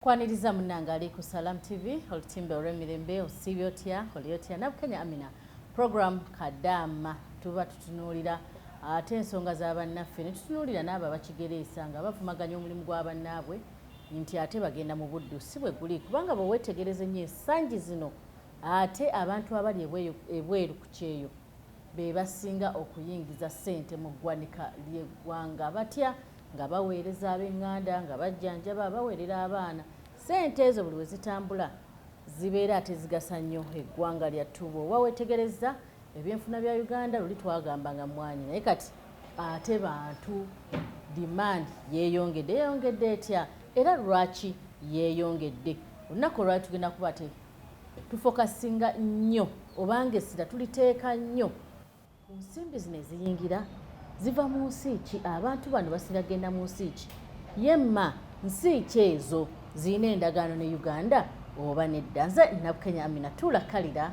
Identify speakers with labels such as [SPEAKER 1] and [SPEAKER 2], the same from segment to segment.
[SPEAKER 1] Kwaniriza munanga ali ku Salam TV olutimbe olw'emirembe osibyotia oliyotya nabukenya amina program kadama tuba tutunulira ate ensonga z'abannaffe ne tutunulira n'abo abakigereesa nga bavumaganya omulimu gw'abannaabwe nti ate bagenda mu buddu si bwe guli kubanga bwe weetegereze nnyo essangi zino ate abantu abali ebweru ku kyeyo be basinga okuyingiza ssente mu ggwanika ly'eggwanga batya nga baweereza ab'eŋŋanda nga bajjanjaba baweerera abaana ssente ezo buli we zitambula zibeera ate zigasa nnyo eggwanga lyattu bw'oba weetegereza ebyenfuna bya Uganda luli twagamba nga mwanyi naye kati ate bantu demand yeeyongedde etya era lwaki yeeyongedde olunaku olwali tugenda kuba tufokasinga nnyo obanga essira tuliteeka nnyo ku nsimbi zino eziyingira ziva mu nsi ki abantu bano basinga genda mu nsi ki yemma nsi ki ezo zirina endagaano ne Uganda oba nedda nze nabukenya amina tulakalira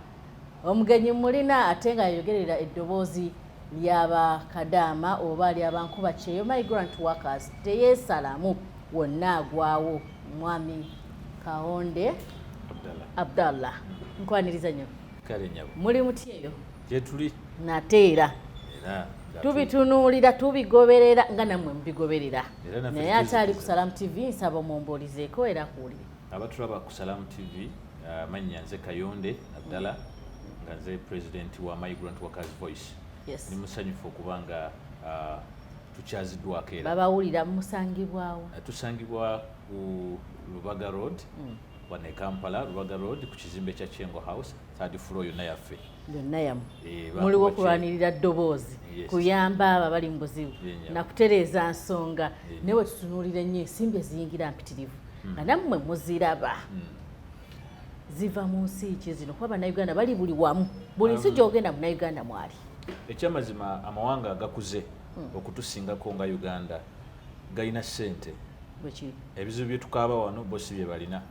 [SPEAKER 1] omugenyi mulina ate nga yayogerera eddoboozi ly'abakadaama oba ly'abankuba kyeyo migrant workers teyeesalamu wonna agwawo mwami Kahonde Abdallah nkwaniriza nnyo
[SPEAKER 2] kale nyabo
[SPEAKER 1] muli muti eyo
[SPEAKER 2] gye tuli
[SPEAKER 1] nateera tubitunuulira tubigoberera nga nammwe mubigoberera naye ate ali ku Salam TV nsaba omumbuulizeeko era kuwulire
[SPEAKER 2] abatulaba ku Salam TV mannya nze Kayonde Abdallah nga nze president wa Migrant Workers Voice ni musanyufu okubanga tukyaziddwako era
[SPEAKER 1] babawulira musangibwawo
[SPEAKER 2] tusangibwa ku Lubaga Road wane Kampala Lubaga Road ku kizimbe kya Chengo House 3rd floor yonna yaffe
[SPEAKER 1] yonna yamu muliwo okulwanirira ddoboozi kuyamba abo abali mu buzibu nakutereeza nsonga newe tutunuulire nnyo ensimbi eziyingira mpitirivu nga nammwe muziraba ziva mu nsi ki zino kuba bannayuganda bali buli wamu buli nsi gy'ogenda munnayuganda mwali
[SPEAKER 2] ekyamazima amawanga agakuze okutusingako nga Uganda galina ssente ebizibu bye tukaaba wano bosi bye balina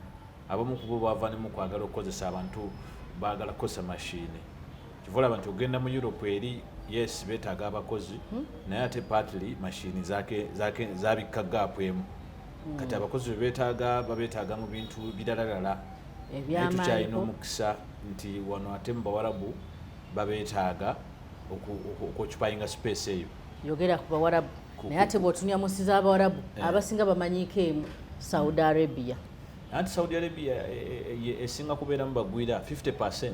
[SPEAKER 2] abamu ku bo bava ne mu kwagala okukozesa abantu baagala kukozesa mashini kivola abantu ogenda mu Europe eri yes beetaaga abakozi naye ate partly mashini zabikka gaapu emu kati abakozi babeetaaga mu bintu biralalala tukyalina omukisa nti wano ate mu Bawarabu babeetaaga okucupayinga space eyo
[SPEAKER 1] yogera ku Bawarabu naye ate bw'otunya mu nsi z'Abawarabu abasinga bamanyiiko emu Saudi Arabia
[SPEAKER 2] anti Saudi Arabia esinga kubeera mu bagwira 50%.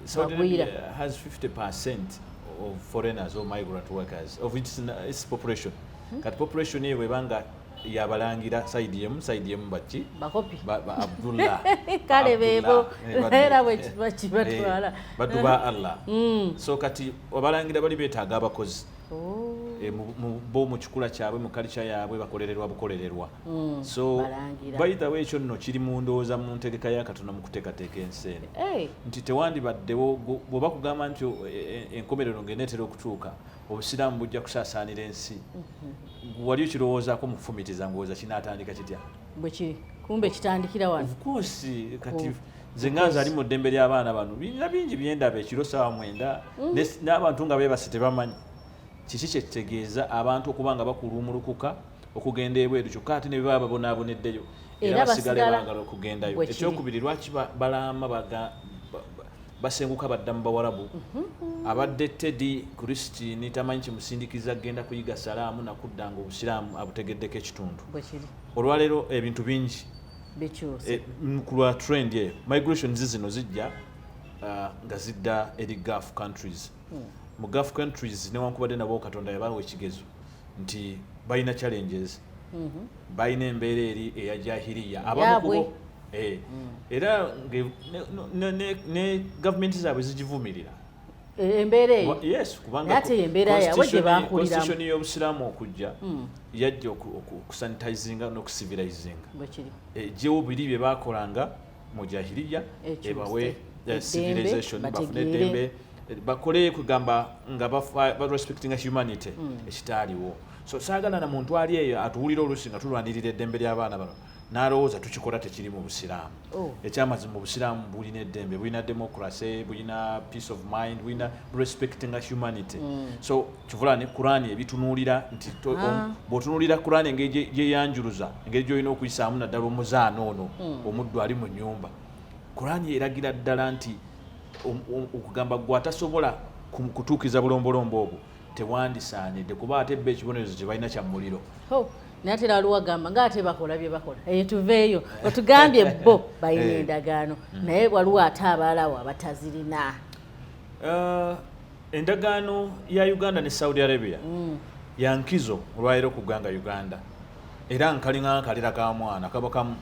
[SPEAKER 2] Saudi Arabia has 50% of foreigners or migrant workers of its population. Kati population eyo webanga yabalangira side yemu baki
[SPEAKER 1] bakopi
[SPEAKER 2] Abdullah
[SPEAKER 1] kale bebo era bakibatwala
[SPEAKER 2] baduba Allah so kati wabalangira bali beetaaga abakozi bo mu kikula kyabwe mu culture yaabwe bakolererwa bukolererwa so by the way ekyo nno kiri mu ndowooza mu ntegeka ya Katonda mu kuteekateeka ensene nti tewandibaddewo bw'oba kugamba nti enkomerero ng'eneetera okutuuka obusiraamu bujja kusaasaanira ensi wali okirowoozaako mu kufumitiza ngowooza kinaatandika kitya
[SPEAKER 1] bwe kiri kumbe kitandikira wano
[SPEAKER 2] of course kati nze nga nze ali mu ddembe ly'abaana bano birina bingi byendaba ekiro saawa 9 n'abantu nga beebase tebamanyi kiki kyekitegeeza abantu okuba nga bakulumulukuka okugenda ebweru kyokka ate ne bwe baba babonaaboneddeyo era basigale baagala okugendayo ekyokubiri lwaki balaama basenguka badda mu Bawarabu abadde Teddy Christine tamanyi kimusindikiza agenda kuyiga salaamu nakuddanga obusiraamu abutegeddeko ekitundu olwaleero ebintu bingi ku lwa trend eyo migration zino zijja nga zidda eri Gulf countries mu Gulf countries newankubadde nabo Katonda yabawa ekigezo nti balina challenges balina embeera eri eya jahiliya abamu era ne gavumenti zaabwe zigivumirira
[SPEAKER 1] embeera eyo
[SPEAKER 2] yes kubanga constitution y'obusiraamu okujja yajja okusanitizinga n'okusivilizinga gyewo biri bye baakolanga mu jahiliya ebawe civilization bafune eddembe bakole kugamba nga respecting humanity ekitaaliwo so saagala na muntu ali eyo atuwulira oluusi nga tulwanirira eddembe ly'abaana bano n'alowooza tukikola tekiri mu busiraamu. Ekyamazima obusiraamu bulina eddembe, bulina democracy, bulina peace of mind, bulina respecting humanity. So kivula ne Qur'an ebitunuulira nti bw'otunuulira Qur'an engeri gyeyanjuluza, engeri gy'olina okuyisaamu naddala omuzaana ono omuddu ali mu nnyumba. Qur'an eragira ddala nti okugamba gwe atasobola kutuukiza bulombolombo obwo tewandisaanidde kuba ate bba ekibonerezo kye balina kya muliro.
[SPEAKER 1] Natera waliwo agamba ng'ate bakola bye bakola tuveeyo otugambye bo balina endagaano naye waliwo ate abaalawo abatazirina.
[SPEAKER 2] Endagaano ya Uganda ne Saudi Arabia ya nkizo olwaleero ku ggwanga Uganda era nkalinga nkalira ka mwana kaba kamu.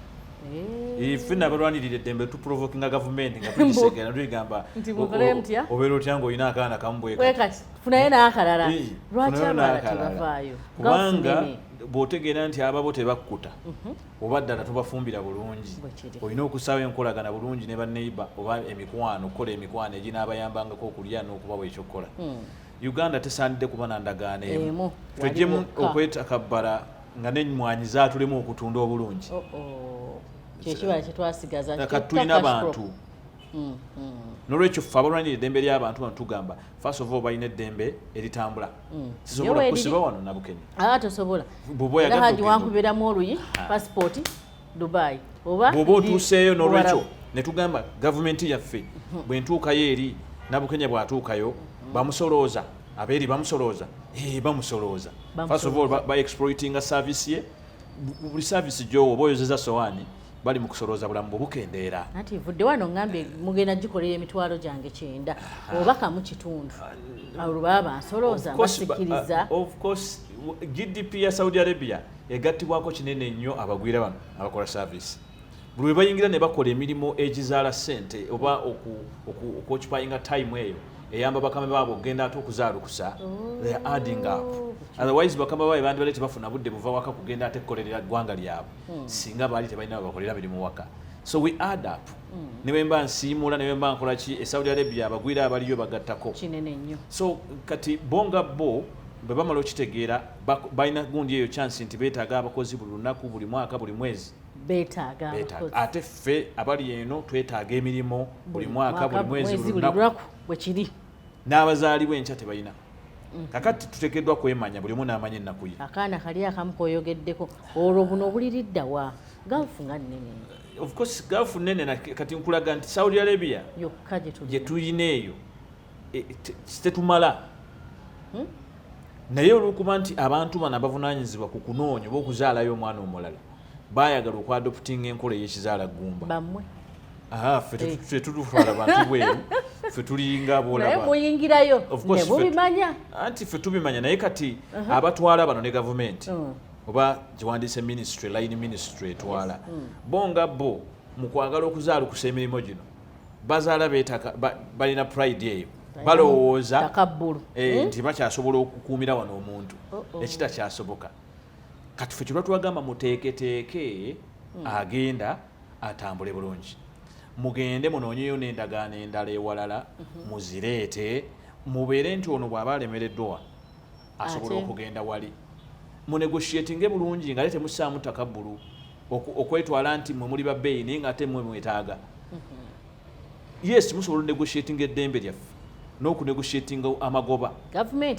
[SPEAKER 2] Ife nabalwanirira eddembe tuprovokinga gavumenti nga tugisegera tuyigamba obeera otya ng'olina akaana kamubweka
[SPEAKER 1] funayo n'akalala. Lwaki abalala tebavaayo?
[SPEAKER 2] Kubanga bw'otegeera nti ababo tebakkuta oba ddala tubafumbira bulungi, olina okusaawo enkolagana bulungi ne banneiba oba emikwano, okukola emikwano eginaabayambangako okulya n'okubawa ekyokukola. Uganda tesaanidde kuba na ndagaano emu, twejjemu okwetakabbala nga n'emmwanyi zaatulemu okutunda obulungi.
[SPEAKER 1] Kyekibala kye twasigaza
[SPEAKER 2] tulina abantu. N'olwekyo ffe abalwanira eddembe ly'abantu bano tugamba first of all balina eddembe eritambula. Sisobola kusiba wano na Bukenya.
[SPEAKER 1] Tosobola. Era Haji wankubiramu oluyi passport Dubai.
[SPEAKER 2] Bw'oba otuuseeyo n'olwekyo ne tugamba gavumenti yaffe bwe ntuukayo eri na Bukenya bw'atuukayo bamusolooza, abeeri bamusolooza. Bamusolooza. First of all ba exploitinga service ye. Buli service gy'owa oba oyozeza sowaani bali mu kusolooza bulamu bwe bukendeera.
[SPEAKER 1] Nati vudde wano ngambye mugenda gikolera emitwalo gyange 9 obaka mu kitundu abo baba bansolooza basikiriza.
[SPEAKER 2] Of course GDP ya Saudi Arabia egattibwako kinene nnyo abagwira bano abakola service. Buli we bayingira ne bakola emirimu egizaala ssente oba occupyinga time eyo eyamba bakame baabo okugenda ate okuzaalukusa. They are adding up. Otherwise bakame baabwe bandi bali tebafuna budde buva waka kugenda ate kukolerera ggwanga lyabwe singa baali tebalina babakolera mirimu waka. So we add up. Ne bwe mba nsiimula ne bwe mba nkola ki Saudi Arabia abagwira abaliyo bagattako
[SPEAKER 1] kinene nnyo.
[SPEAKER 2] So kati bonga bo bwe bamala okitegeera balina gundi eyo chance nti beetaaga abakozi buli lunaku, buli mwaka, buli mwezi.
[SPEAKER 1] Beetaaga
[SPEAKER 2] ate ffe abali eno twetaaga emirimu buli mwaka, buli mwezi, buli lunaku
[SPEAKER 1] bwe kiri.
[SPEAKER 2] N'abazaali b'enkya tebalina. Kakati tuteekeddwa kwemanya buli omu n'amanya ennaku ye.
[SPEAKER 1] Akaana kali akamu koyogeddeko olwo buno obuliriddawa gaafu nga nnene.
[SPEAKER 2] Of course gaafu nnene kati nkulaga nti Saudi Arabia
[SPEAKER 1] yokka
[SPEAKER 2] gye tulina eyo tetumala. Naye olw'okuba nti abantu bano abavunaanyizibwa ku kunoonya oba okuzaalayo omwana omulala baayagala okwadoptinga enkola ey'ekizaala ggumba.
[SPEAKER 1] Bammwe
[SPEAKER 2] ffe tutwala bantu bweru ffe tulinga abolaba.
[SPEAKER 1] Naye muyingirayo ne mubimanya.
[SPEAKER 2] Anti ffe tubimanya naye kati abatwala bano ne gavumenti oba gyewandiise ministry, line ministry etwala bonga bo mu kwagala okuzaalukusa emirimu gino bazaala beetaka balina pride eyo. Balowooza nti bakyasobola okukuumira wano omuntu ekitakyasoboka. Kati ffe kyolwa twagamba muteeketeeke agenda atambule bulungi. Mugende munoonyeyo n'endagaano endala ewalala muzireete mubeere nti ono bw'aba alemereddwa asobola okugenda wali. Munegotiatinge bulungi nga ate temussaamu takabbulu okwetwala nti mwe muli babbeeyi naye nga ate mwe mwetaaga. Yes musobola negotiatinga eddembe lyaffe n'okunegotiatinga amagoba.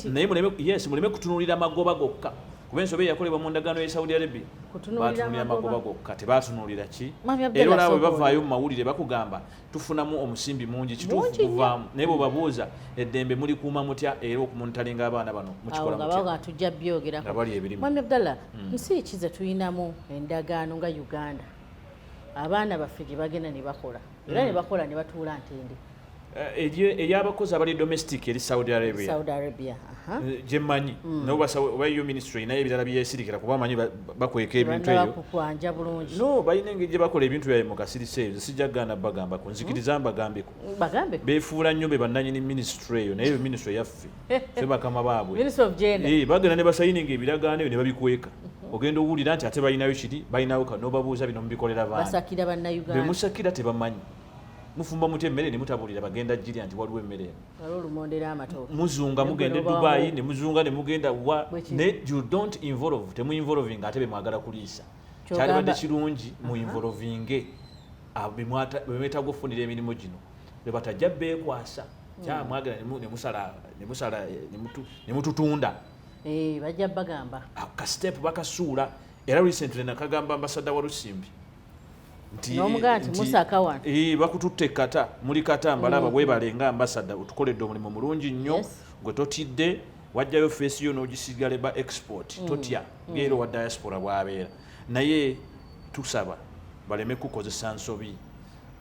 [SPEAKER 2] Naye muleme kutunuulira amagoba gokka. Kuba ensobe yakolebwa mu ndagaano ya Saudi Arabia batunuulira amagoba gokka tebatunuulira ki. Era nabo bavaayo mu mawulire bakugamba tufunamu omusimbi mungi kituufu kuvaamu naye bwe babuuza eddembe mulikuuma mutya era okumuntalinga abaana bano mukikola mutya.
[SPEAKER 1] Tujja byogerako. Mwami Abdallah, nsi ki ze tulinamu endagaano nga Uganda abaana baffe gye bagenda ne bakola era ne bakola ne batuula ntende. Ey'abakozi abali domestic eri Saudi Arabia gyemmanyi oba yo ministry naye ebirala byesirikira kuba manyi bakweka ebintu eyo. No balina engeri gye bakola ebintu byabwe mu kasirisa eyo sijja kuganda bagambako nzikiriza mbagambeko beefuula nnyo be bannannyini ministry eyo naye eyo ministry yaffe ffe bakama baabwe bagenda ne basayininga ebiragaano eyo ne babikweka. Ogenda owulira nti ate balinayo kiri balinayo kano obabuuza bino mubikolera baana be musakira tebamanyi. Mufumba mutya emmere ne mutabulira bagenda jjirya nti waliwo emmere muzunga mugenda e Dubai ne muzunga ne mugenda wa ne you don't involve temu involving ate be mwagala kuliisa
[SPEAKER 2] kyalibadde kirungi mu involvinge bemwetaaga okufunira emirimu gino bwe batajja beekwasa kyamwagala ne mututunda
[SPEAKER 1] bajja bagamba
[SPEAKER 2] kasitepu bakasuula era recently nakagamba ambasada wa Lusimbi nti bakututte kata muli kata mbalaba webalenga ambasada otukoledde omulimu mulungi nnyo gwe totidde wajjayo feesi yo n'ogisigale ba export totya ng'era wa diaspora bw'abeera naye tusaba baleme kukozesa nsobi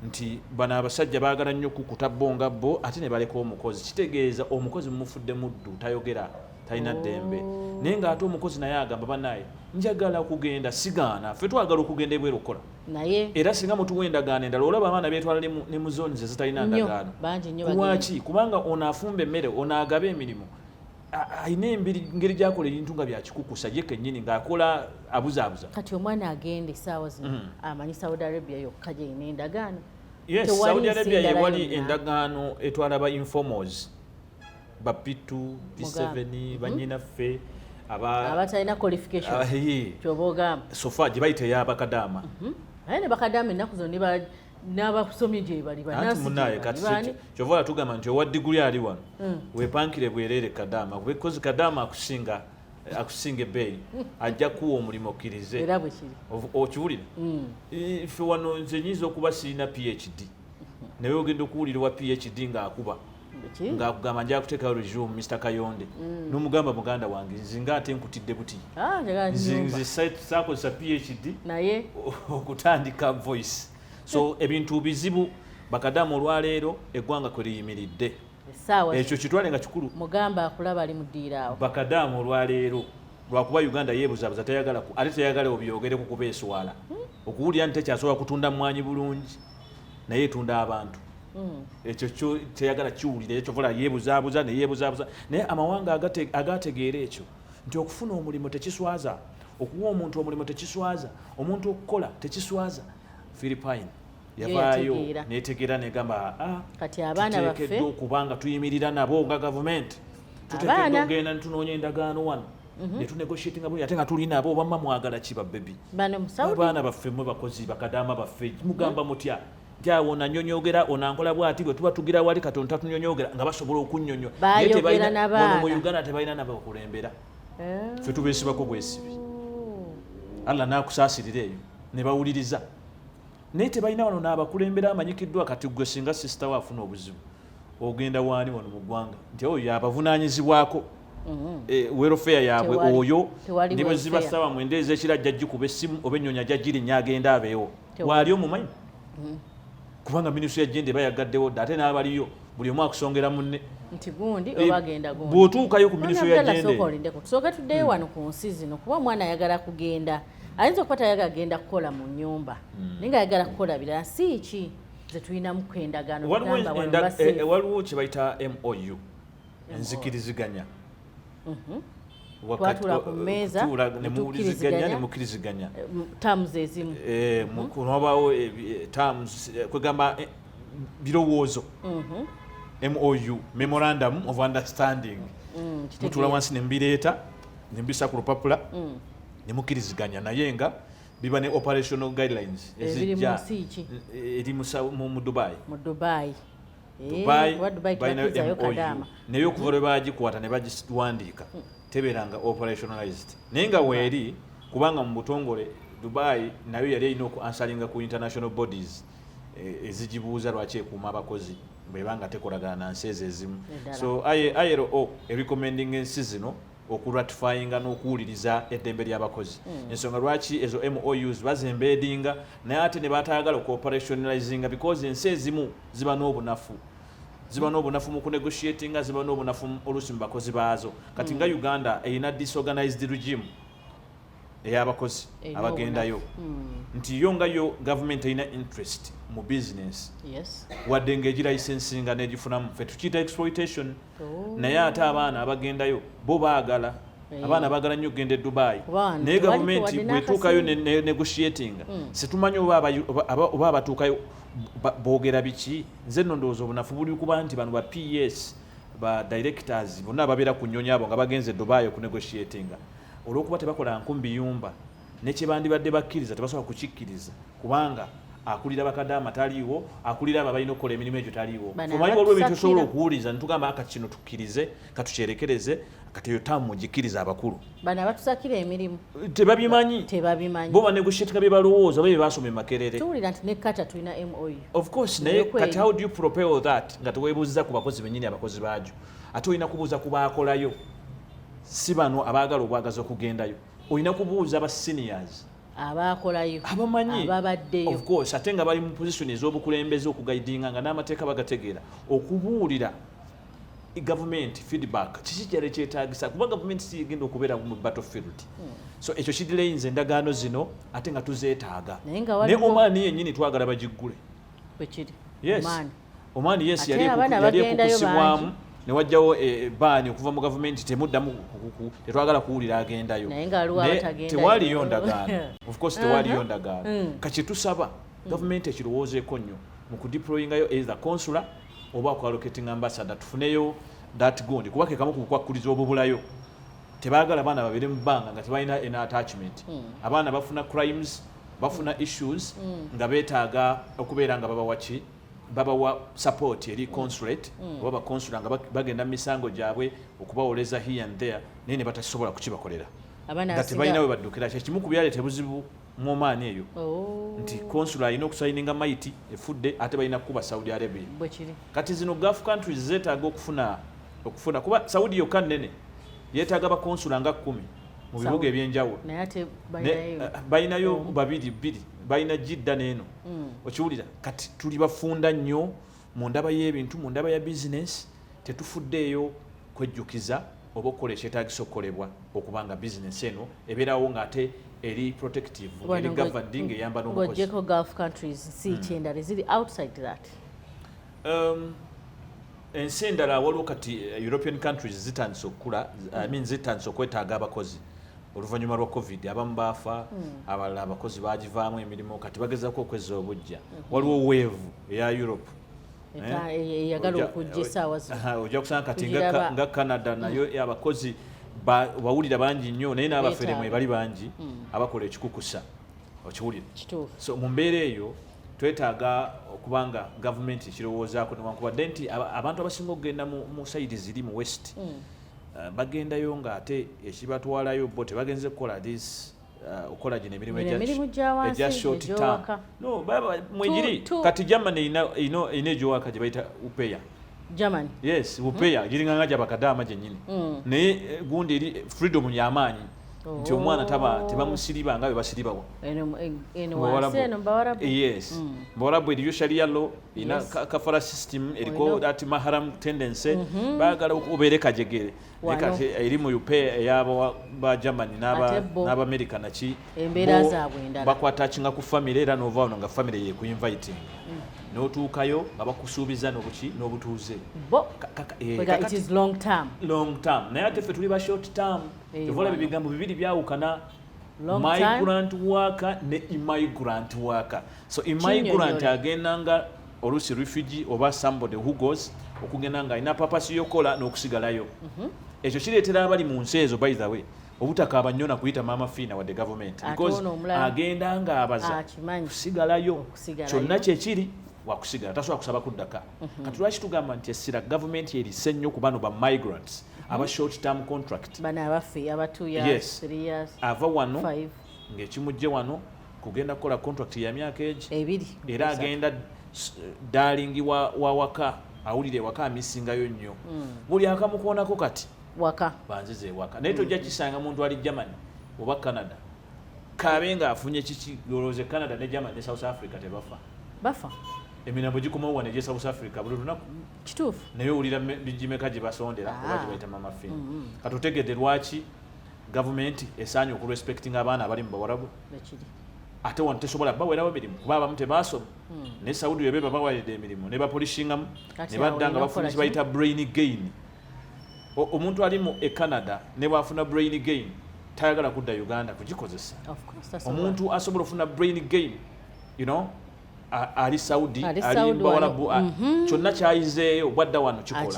[SPEAKER 2] nti bano abasajja baagala nnyo kukuta bonga bo ate ne baleka omukozi kitegeeza omukozi mumufudde muddu tayogera talina ddembe naye ng'ate omukozi naye agamba banaye njagala okugenda sigaana ffe twagala okugenda ebweru okukola
[SPEAKER 1] naye
[SPEAKER 2] era singa mutuwa endagaano endala olaba abaana beetwala ne mu zooni ze zitalina ndagaano lwaki kubanga ono afumba emmere ono agaba emirimu ayina engeri gyakola ebintu nga byakikukusa ye kennyini ng'akola abuzaabuza
[SPEAKER 1] kati omwana agenda essaawa zino amanyi Saudi Arabia yokka gyeyina endagaano
[SPEAKER 2] Saudi Arabia yewali endagaano etwala ba informals ba P2 P7 banyinaffe
[SPEAKER 1] abatalina qualification kyoba ogamba
[SPEAKER 2] sofa gye bayita ey'abakadaama
[SPEAKER 1] naye ne bakadaama ennaku zonna n'abasomye gye bali
[SPEAKER 2] banasi kyova tugamba nti owa diguli ali wano wepankire bwereere kadaama because kadaama akusinga ebbeeyi ajja kuwa omulimu okkirize
[SPEAKER 1] era bwe kiri
[SPEAKER 2] okiwulira ffe wano nze nyinza okuba sirina PhD naye ogenda okuwulira wa PhD ng'akuba ng'akugamba nja kuteekayo resume Mr. Kayonde n'omugamba muganda wange nzinga ate nkutidde buti nze saakozesa PhD
[SPEAKER 1] naye
[SPEAKER 2] okutandika voice so ebintu bizibu bakadamu olwaleero eggwanga kwe liyimiridde ekyo kitwale nga kikulu
[SPEAKER 1] mugamba akulaba ali mudiira awo
[SPEAKER 2] bakadamu olwaleero lwakuba Uganda yeebuzaabuza ate teyagala obyogereku kubeeswala okuwulira nti tekyasobola kutunda mwanyi bulungi naye etunda abantu ekyo teyagala kiwulira ekyo vola yeebuzaabuza neyeebuzaabuza naye amawanga agategeera ekyo nti okufuna omulimu tekiswaza okuwa omuntu omulimu tekiswaza omuntu okukola tekiswaza Philippine yavaayo netegeera negamba
[SPEAKER 1] kati abaana baffe
[SPEAKER 2] okubanga tuyimirira nabo nga gavumenti tuteekeddwa okugenda netunoonya endagaano wano netunegotiatinga buli ate nga tuli nabo bamma mwagala ki babbebi abaana baffe mwe bakozi bakadaama baffe mugamba mutya ntiawo onanyonyogera onankola bwati bwe tuba tugira wali katonda tatunyonyogera nga basobola okunyonyola mu Uganda tebalina nabakulembera ffe tubeesibako bwesibi Allah n'akusaasirira eyo ne bawuliriza naye tebalina wano n'abakulembera amanyikiddwa kati gwe singa sisita we afuna obuzibu ogenda waani wano mu ggwanga nti oyo yabavunaanyizibwako welfare yaabwe oyo ndi bwe ziba ssaawa mwenda ez'ekiro ajja gikuba essimu oba ennyonyi ajja girinnya agenda abeewo waali omumanyi kubanga minisitule yagenda eba yagaddewo dda ate n'abaliyo buli omu akusongera munne
[SPEAKER 1] nti gundi oba agenda gundi
[SPEAKER 2] bw'otuukayo ku minisitule yagende
[SPEAKER 1] tusooke tuddeyo wano ku nsi zino kuba omwana ayagala kugenda ayinza okuba tayagala kugenda kukola mu nnyumba naye nga ayagala kukola birala si ki ze tulinamu kwendagaano
[SPEAKER 2] waliwo kye bayita MOU enzikiriziganya
[SPEAKER 1] twatula ku mmeeza
[SPEAKER 2] nemukiriziganya
[SPEAKER 1] terms ezimu
[SPEAKER 2] kunobaawo terms kwegamba birowoozo MOU memorandum of understanding mutula wansi nembireeta nembisa ku lupapula nemukiriziganya naye nga biba ne operational guidelines ezijja eri mu Dubai balinayo MOU naye okuva lwe bagikwata ne bagiwandiika tebeeranga operationalized naye nga weeri kubanga mu butongole Dubai nayo yali erina okuansalinga ku international bodies ezigibuuza lwaki ekuuma abakozi bwebanga tekolagana na nsi ezo ezimu so ILO erecommending ensi zino okuratifyinga n'okuwuliriza eddembe ly'abakozi ensonga lwaki ezo MOUs bazembedinga naye ate ne batayagala okuoperationalizinga because ensi ezimu ziba n'obunafu mu kunegotiatinga ziba n'obunafu oluusi mu bakozi baazo kati nga Uganda erina disorganized regime ey'abakozi abagendayo nti yo nga yo gavumenti erina interest mu business wadde ng'egirayisensinga n'egifunamu ffe tukiyita exploitation naye ate abaana abagendayo bo baagala abaana baagala nnyo okugenda e Dubai naye gavumenti bwetuukayo ne negotiatinga situmanyi oba abatuukayo boogera biki nze nno ndowooza obunafu buli kuba nti bano ba PS ba directors bonna babeera ku nnyonyi abo nga bagenze Dubai okunegotiatinga olw'okuba tebakola nkumbi yumba ne kye bandibadde bakkiriza tebasobola kukikkiriza kubanga akulira bakadama taliiwo akulira abo balina okukola emirimu egyo taliiwo omanyi waliwo ebintu osobola okuwuliza netugamba aka kino tukkirize katukyerekereze kati eyo tamu mugikkiriza abakulu
[SPEAKER 1] bano abatusakira emirimu
[SPEAKER 2] tebabimanyi bo banegotiatinga bye balowooza bye basoma emakerere
[SPEAKER 1] tuwulira nti ne kata tulina MOU
[SPEAKER 2] of course naye kati how do you propel that nga teweebuuziza ku bakozi bennyini abakozi baagyo ate olina kubuuza ku baakolayo si bano abaagala obwagazi okugendayo olina kubuuza aba seniors
[SPEAKER 1] abakolayo
[SPEAKER 2] abamanyi
[SPEAKER 1] ababaddeyo
[SPEAKER 2] of course ate nga bali mu position ez'obukulembeze okugaidinga nga n'amateeka bagategeera okubuulira government feedback kiki kyali kyetaagisa kuba government si egenda okubeera mu battlefield so ekyo kidilayinza endagaano zino ate nga tuzeetaaga ne omaani yennyini twagala bagiggule
[SPEAKER 1] bwekiri
[SPEAKER 2] yes omaani yes yali ekukusibwamu ne wajjawo baani okuva mu gavumenti temuddamu tetwagala kuwulira agendayo tewaliyo ndagaano of course tewaliyo ndagaano kakyetusaba gavumenti ekirowoozeeko nnyo mu kudeployingayo either consular oba okuallocating ambassador tufuneyo that gundi kuba kekamu ku bukwakkuliza obubulayo tebaagala baana babiri mu bbanga nga tebalina an attachment abaana bafuna crimes bafuna issues nga beetaaga okubeera nga babawaki babawa support eri consulate oba baconsular nga bagenda mu misango gyabwe okubawoleza here and there naye ne batasobola kukibakolera nga tebalina we baddukira kyekimu ku byaleeta ebuzibu mu maani eyo nti consular alina okusayininga maiti efudde ate balina kukuba Saudi Arabia kati zino Gulf countries zeetaaga okufuna kuba Saudi yokka nnene yeetaaga bakonsula nga 10 mu bibuga ebyenjawulo balinayo babiri balina Jidda n'eno okiwulira kati tuli bafunda nnyo mu ndaba y'ebintu mu ndaba ya business tetufuddeeyo kwejjukiza oba okukola ekyetaagisa okukolebwa okubanga business eno ebeerawo ng'ate eri protective eri governing eyamba n'omukozi
[SPEAKER 1] Gulf countries si kyendala ziri outside that
[SPEAKER 2] ensi endala waliwo kati European countries zitandise okukula zitandise okwetaaga abakozi oluvannyuma lwa covid abamu baafa abalala abakozi bagivaamu emirimu kati bagezaako okwezza obujja waliwo wave eya Europe
[SPEAKER 1] eyagala okujja essaawa zino
[SPEAKER 2] ojja kusanga kati nga Canada nayo abakozi bawulira bangi nnyo naye n'abafere mwe bali bangi abakola ekikukusa okiwulira so mu mbeera eyo twetaaga okubanga gavumenti ekirowoozaako newankubadde nti abantu abasinga okugenda mu sayidi ziri mu west bagendayo ng'ate ekibatwalayo bo tebagenze kukola this okola gino emirimu egya short term no mwegiri kati Germany ina egyowaka gye bayita upeya
[SPEAKER 1] Germany
[SPEAKER 2] yes upeya giringanga gya bakadama gyennyini naye gundi eri freedom y'amaanyi nti omwana tebamusiriba nga bwe basiribawo yes mbawarabu eriyo sharia law ina kafara system eriko that mahram tendency baagala obeere kajegere kati eri mu upeya ey'aba ba Germany n'Abamerika naki bakwatakinga ku family era n'ova wano nga family yekuinviting n'otuukayo nga bakusuubiza n'obutuuze
[SPEAKER 1] it is long term
[SPEAKER 2] naye ate ffe tuli ba short term tuvola ebigambo bibiri byawukana migrant worker ne immigrant worker so immigrant agenda nga olusi refugee oba somebody who goes okugenda nga alina papasi yokola n'okusigalayo ekyo kireetera abali mu nsi ezo by the way obutakaaba nnyo na kuyita maama fiina wadde government because agenda nga abaza kusigalayo kyonna kyekiri wakusigala tasobola kusaba kuddaka kati lwaki tugamba nti essira gavumenti erise nnyo ku bano ba migrants aba short term contract
[SPEAKER 1] bano abaffe aba 2 years 3 years
[SPEAKER 2] ava wano ng'ekimujje wano kugenda kukola contract ya myaka egi era agenda darling wa waka awulire waka amisingayo nnyo buli akamukoonako kati
[SPEAKER 1] waka
[SPEAKER 2] banzize ewaka naye tojja kisanga muntu ali Germany oba Canada kaabe nga afunye kiki yolooze Canada ne Germany ne South Africa
[SPEAKER 1] bafa
[SPEAKER 2] emirambo gikomawo wane gye South Africa buli lunaku
[SPEAKER 1] kituufu
[SPEAKER 2] naye owulira bijimeka gye basondera oba gye bayita mama fina katutegedde lwaki gavumenti esaanye okurespectinga abaana abali mu bawarabu ate wano tesobola bawerawo emirimu kuba abamu tebaasoma ne Saudi webe babawalidde emirimu ne bapolishingamu ne badda nga bafuna kibayita brain gain omuntu ali mu Canada ne bwafuna brain gain tayagala kudda Uganda kugikozesa omuntu asobola ofuna brain gain ali Saudi ali Bawalabu kyonna kyayizeeyo bwadda wano kikola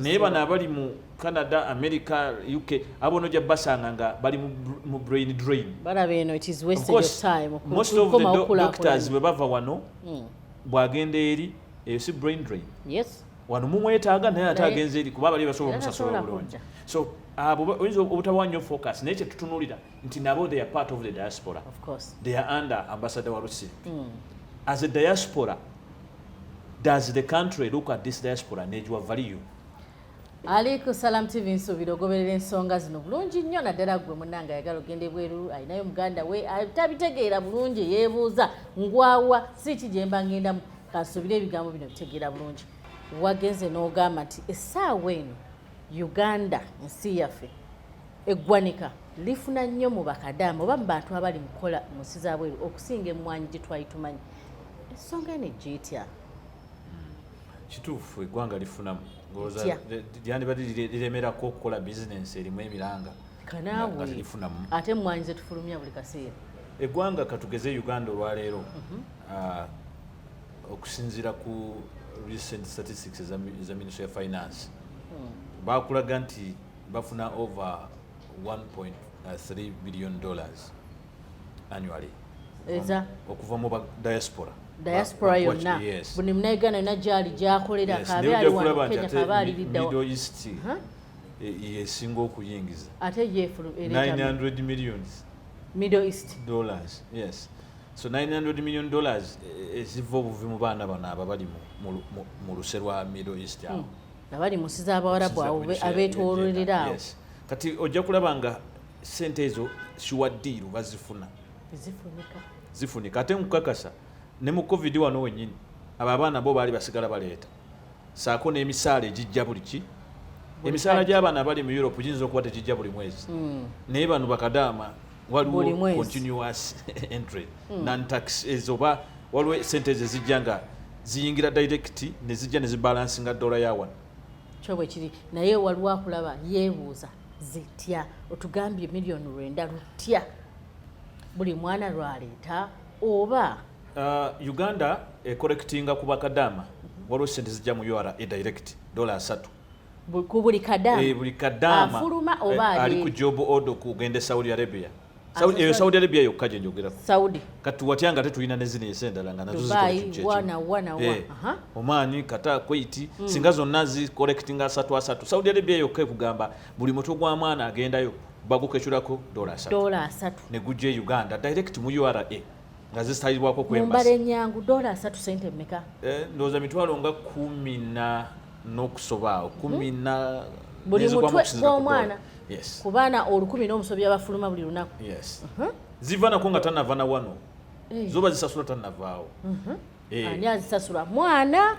[SPEAKER 2] naye bano abali mu Canada, America, UK abono gya basanga nga bali mu brain drain. Most of the doctors bwe bava wano bwagenda eri si brain drain.
[SPEAKER 1] Yes.
[SPEAKER 2] Wano mumwetaaga naye ate agenze eri kuba bali basobola omusasula bulungi. So abo oyinza obutawa nnyo focus naye kyetutunuulira nti nabo they are part of the diaspora.
[SPEAKER 1] Of course.
[SPEAKER 2] They are under Ambassador Walusi. As a diaspora, does the country look at this diaspora and ejwa value?
[SPEAKER 1] Aliko Salam TV nsubira ogoberera ensonga zino bulungi nnyo naddala gwe munnanga ayagala ogenda Ebweru ayinayo muganda we tabitegeera bulungi yeebuuza ngwawa si kijemba ngenda kasubira ebigambo bino bitegeera bulungi wagenze n'ogamba nti essaawa eno Uganda nsi yaffe eggwanika lifuna nnyo mu bakadaama oba mu bantu abali mu kukola mu nsi za bweru okusinga emmwanyi gye twali tumanyi ensonga eno ejjeetya
[SPEAKER 2] kituufu eggwanga lifunamu lyandibadde liremerako okukola bizinensi erimu emiranga
[SPEAKER 1] kanaawe ate emmwanyi ze tufulumya buli kaseera
[SPEAKER 2] eggwanga katugeze Uganda olwaleero okusinziira ku recent statistics za Ministry of Finance bakulaga nti bafuna over $1.3 billion annually okuva mu
[SPEAKER 1] diaspora yonna buli munauganda yonna gyali gyakolera kabe ali wano Kenya kabe aliriddawo
[SPEAKER 2] Middle East yesinga okuyingiza
[SPEAKER 1] ate
[SPEAKER 2] $900 million
[SPEAKER 1] Middle East
[SPEAKER 2] dollars. Yes. So $900 million eziva obuvi mu baana bano aba bali mu luse lwa Middle East awo
[SPEAKER 1] abali mu nsi z'Abawarabu awo abeetoololera awo
[SPEAKER 2] kati ojja kulaba nga ssente ezo shiwaddiiru bazifuna zifunika ate nkukakasa ne mu COVID wano wennyini abo abaana bo baali basigala baleeta saako n'emisaala egijja buli ki emisaala gy'abaana abali mu Europe giyinza okuba tegijja buli mwezi naye bano bakadaama waliwo continuous entry non-tax ezoba waliwo sente ezo zijja nga ziyingira direct ne zijja ne zibalansinga dola ya wano
[SPEAKER 1] kyo bwe kiri naye waliwo akulaba yeebuuza zitya otugambye miliyoni 9 lutya buli mwana lwaleeta oba
[SPEAKER 2] Uganda collectinga ku bakadaama waliwo sente zijja mu URA direct $3
[SPEAKER 1] ku buli kadaama
[SPEAKER 2] buli kadaama
[SPEAKER 1] afuluma oba
[SPEAKER 2] ali ku job order kugenda Saudi Arabia Saudi Arabia yokka gye njogerako
[SPEAKER 1] Saudi
[SPEAKER 2] kati watyanga tetulina ne zino ensi endala nga nazo
[SPEAKER 1] Dubai wana
[SPEAKER 2] Oman Qatar Kuwait singa zonna zi collectinga 3 Saudi Arabia yokka ekugamba buli muto gwa mwana agendayo bagukechulako $3 ne gujje Uganda direct mu URA nga zisitayirwako ku embassy
[SPEAKER 1] mbale nyangu $3 sente mmeka
[SPEAKER 2] ndoza mitwalo nga 10 n'okusobaawo 10
[SPEAKER 1] buli mutwe gw'omwana ku baana 10 n'omusobya bafuluma buli lunaku
[SPEAKER 2] ziva nako nga tanava na wano zoba zisasula tanavaawo
[SPEAKER 1] ani azisasula mwana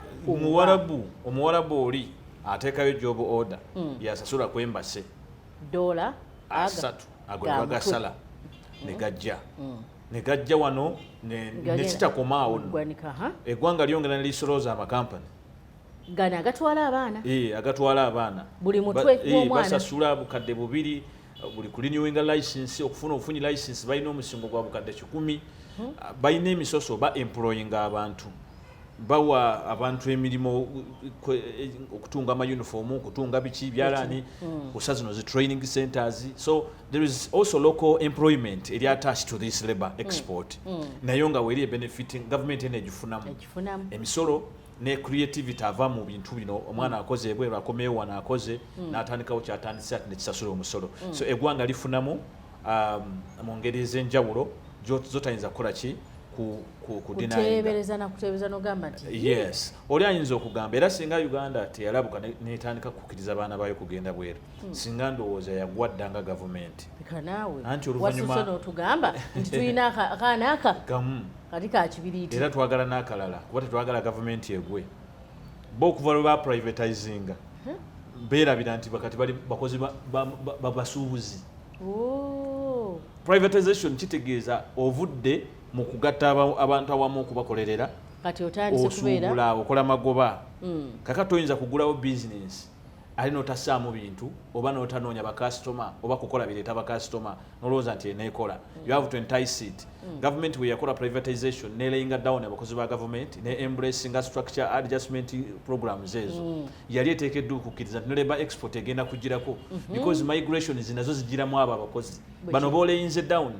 [SPEAKER 2] omuwarabu oli ateekayo job order yasasula ku embase
[SPEAKER 1] $3
[SPEAKER 2] ago bagasala ne gajja wano ne kitakomaawo eggwanga lyongera ne lisolooza amakampani
[SPEAKER 1] gana
[SPEAKER 2] agatwala abaana
[SPEAKER 1] buli mutwe gw'omwana
[SPEAKER 2] basasula bukadde 2 buli kulinewinga license okufuna obufunyi license balina omusingo gwa bukadde 10 balina emisoso ba employinga abantu bawa abantu emirimu okutunga ama-uniform okutunga biki byalani kusa zino zi training centers so there is also local employment eri attached to this labor export nayo nga weri benefiting government enegifunamu emisolo ne creativity ava mu bintu bino omwana akoze Ebweru akomeyo wana akoze n'atandikawo kyatandise ati nekisasula omusolo so eggwanga lifunamu mu ngeri ez'enjawulo zotayinza kukola ki
[SPEAKER 1] kuteebereza n'ogamba nti
[SPEAKER 2] yes oli ayinza okugamba era singa Uganda teyalabuka netandika kukkiriza baana bayo kugenda bweru singa ndowooza yagwaddanga gavumenti
[SPEAKER 1] anti oluvannyuma otugamba nti tulina akaana aka kati kakibiriiti
[SPEAKER 2] era twagala n'akalala kuba tetwagala gavumenti egwe bo okuva lwe baprivatizinga beerabira nti bakati bali bakozi babasuubuzi privatization kitegeeza ovudde mu kugatta abantu awamu okubakolerera
[SPEAKER 1] kati otandise kubeera
[SPEAKER 2] okola magoba kakati oyinza kugulawo business ali notasaamu bintu oba notanoonya bakasitoma oba kukola bireeta bakasitoma nolowooza nti eneekola you have to entice it. Government bwe yakola privatization nelayinga down abakozi ba government ne embracing structure adjustment programs ezo yali eteekeddwa okukkiriza nti ne labor export egenda kugirako because migration zinazo zigiramu abo abakozi bano booleyinze down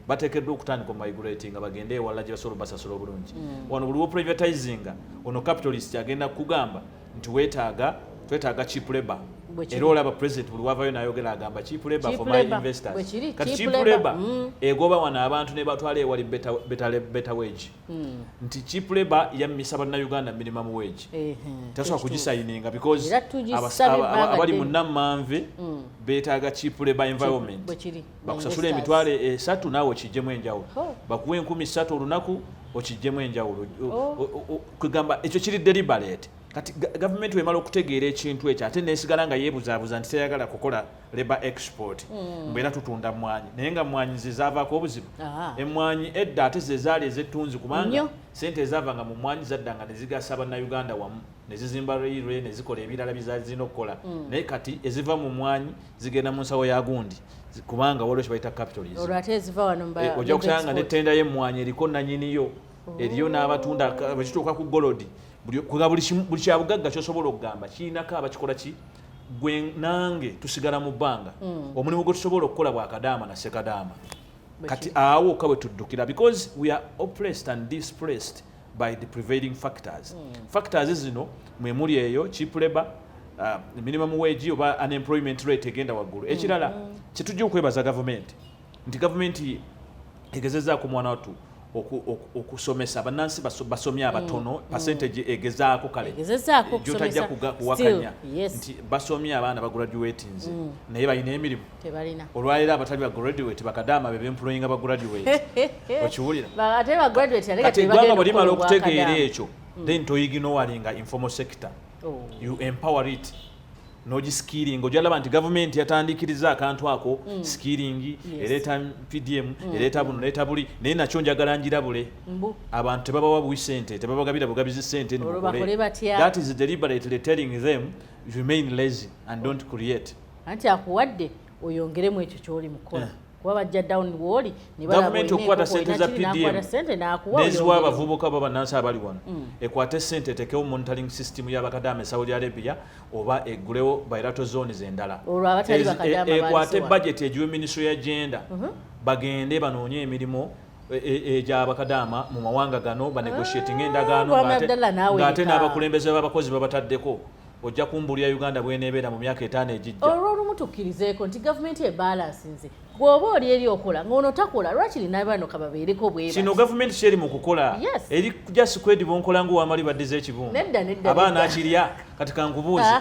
[SPEAKER 2] bateekeddwa okutandika omigrating nga bagende ewalala gye basobola basasula obulungi wano buli privatizing ono capitalist agenda kugamba nti twetaaga cheap labor era olaba president buli wavayo nayogera agamba cheap labor for my investors kati cheap labor egoba wano abantu ne batwala ewali better wage nti cheap labor yammisa bannayuganda minimum wage tasobola kugisayininga because abali mu nammanve beetaaga cheap labor environment bakusasula emitwalo 3 naawe okijjemu enjawulo bakuwa 3,000 olunaku okijjemu enjawulo kugamba ekyo kiri deliberate. Kati government wemala okutegeera ekintu ekyo ate nesigala nga yeebuzaabuza nti teyagala kukola labor export mbeera tutunda mmwanyi naye nga mmwanyi zezaavaako obuzibu emmwanyi edda ate zezaali ezettunzi kubanga sente ezaavanga mu mmwanyi zaddanga ne zigasa bannayuganda wamu ne zizimba railway ne zikola ebirala bizaali zirina okukola naye kati eziva mu mmwanyi zigenda mu nsawo ya gundi kubanga waliwo kye bayita capitalism ojja kusanga n'ettenda y'emmwanyi eriko nanyiniyo eriyo n'abatunda bakituuka ku golodi buli kyabugagga kyosobola okugamba kirinako abakikola ki gwe nange tusigala mu bbanga omulimu gwe tusobola okukola bwa kadaama na sekadaama kati awo okka bwe tuddukira because we are oppressed and displaced by the prevailing factors zino mwe muli eyo cheap labor minimum wage oba unemployment rate egenda waggulu ekirala kyetujja okwebaza gavumenti nti gavumenti egezezaako mwana watu okusomesa bannansi basomya abatono percentage egezaako kale gyotajja kuwakanya nti basomya abaana bagraduatinze naye balina emirimu olwaleero abatali bagraduate bakadaama bebemployinga bagraduate okiwulira kati eggwanga bwe limala okutegeera ekyo then toyiginowalinga informal sector you empower it nogiskilling ojalaba nti government yatandikiriza akantu ako skilling ereta PDM ereta buno ereta buli naye nakyo njagala njirabule abantu tebabawa bwisente tebabagabira bugabizi sente that is deliberately telling them remain lazy and don't create
[SPEAKER 1] anti akuwadde oyongeremu ekyo kyoli mukola kuba bajja down wall ne
[SPEAKER 2] government okukwata sente za PDM neziwa abavubuka b'abannansi abali wano ekwate sente etekewo monitoring system y'abakadaama Saudi Arabia oba eggulewo bilateral zones endala ekwate budget egiwe ministry ya gender bagende banoonye emirimu egy'abakadaama mu mawanga gano banegotiating endagaano ng'ate n'abakulembeze b'abakozi babataddeko ojja kumbulya Uganda bwenebeera mu myaka 5 ejijja
[SPEAKER 1] olw'olumu tukkirizeeko nti gavumenti ebalansinze gwoba oli eri okola ng'ono takola lwakiri naye bano kababeereko bweba
[SPEAKER 2] kino gavumenti kyeri mu kukola eri just kwedi bonkola ng'owamali baddiza ekibumba abaana akirya kati kankubuuze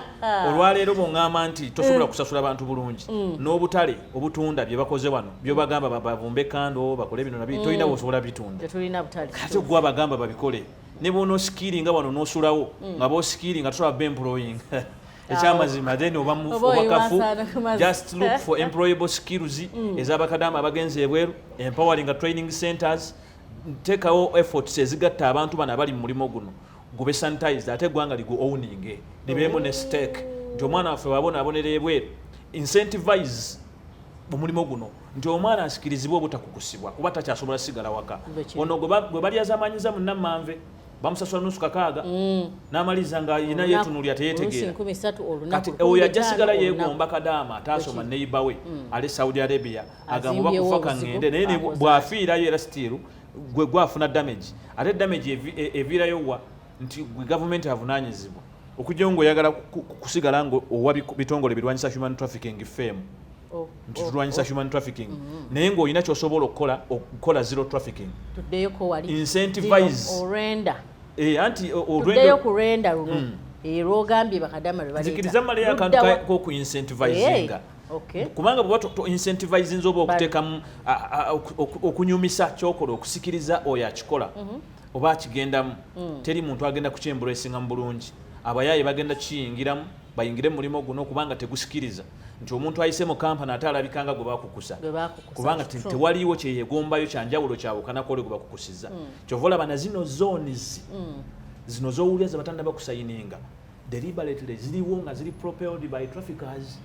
[SPEAKER 2] olwaleero bongamba nti tosobola kusasula abantu bulungi n'obutale obutunda bye bakoze wano byobagamba bavumbe kando bakole bino nabyo tolina bwosobola bitunda kati gwe abagamba babikole ne bono skilling nga wano nosulawo nga bo skilling nga tusobola be employing ekyamazima then oba kafu just look for employable skills ez'abakadaama abagenzi ebweru empowering training centers tekawo efforts ezigatta abantu bano abali mu mulimo guno gube sanitized ate eggwanga ligu owning libeemu ne stake nti omwana waffe wabonabonera ebweru incentivize omulimu guno nti omwana asikirizibwa obutakukusibwa kuba takyasobola sigala waka ono gwe balyazamanyiza munnammanve bamusasula nusu kakaaga n'amaliza nga yina yetunulya teyetegeera kati oyo ajja sigala yeegomba kadaama ataasoma neiba we ali Saudi Arabia agamba bakufa kaŋŋende naye bw'afiirayo era stiru gwe gwafuna damage ate damage eviirayo wa nti gwe gavumenti avunaanyizibwa okujja ng'oyagala kusigala ng'owa bitongole birwanyisa human trafficking fame nti tulwanyisa human trafficking naye ng'olina kyosobola okukola zero trafficking incentivize anti
[SPEAKER 1] tuddeyo ku rwenda luno era ogambye bakadaama lwe
[SPEAKER 2] nzikiriza mmaleyo akantu k'oku incentivizinga kubanga bw'oba incentivizinza oba okuteekamu okunyumisa kyokola okusikiriza oyo akikola oba akigendamu teri muntu agenda kukyembulesinga mu bulungi abayaaye bagenda kiyingiramu bayingire mu mulimo guno kubanga tegusikiriza nti omuntu ayise mu kampani ate alabikanga gwe bakukusa kubanga tewaliiwo kyeyegombayo kyanjawulo kyawukanako ole gwe bakukusiza kyova olaba na zino zones zino z'owulira ze batanda bakusayininga deliberately ziriwo nga ziri propelled by traffickers.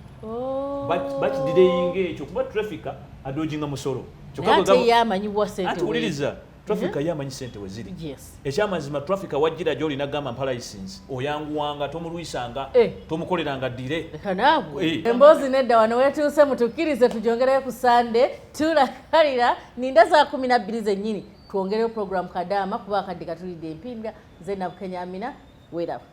[SPEAKER 1] Bakidideyinga
[SPEAKER 2] ekyo kuba trafficker adojinga musolo.
[SPEAKER 1] Ate yamanyibwa sente.
[SPEAKER 2] Ate uliriza trafficker yamanyi sente we ziri. Ekyamazima trafficker wajjira gy'olina gamba mpa license oyanguwanga tomulwisanga tomukoleranga dire.
[SPEAKER 1] Kanaabwe emboozi nedda wano weetuuse mutukkirize tujongereyo ku Sunday tulakalira ninda za 12 zennyini twongereyo program Kadama kuba akadde katulidde empinda nze Nabukenya Amina weeraba.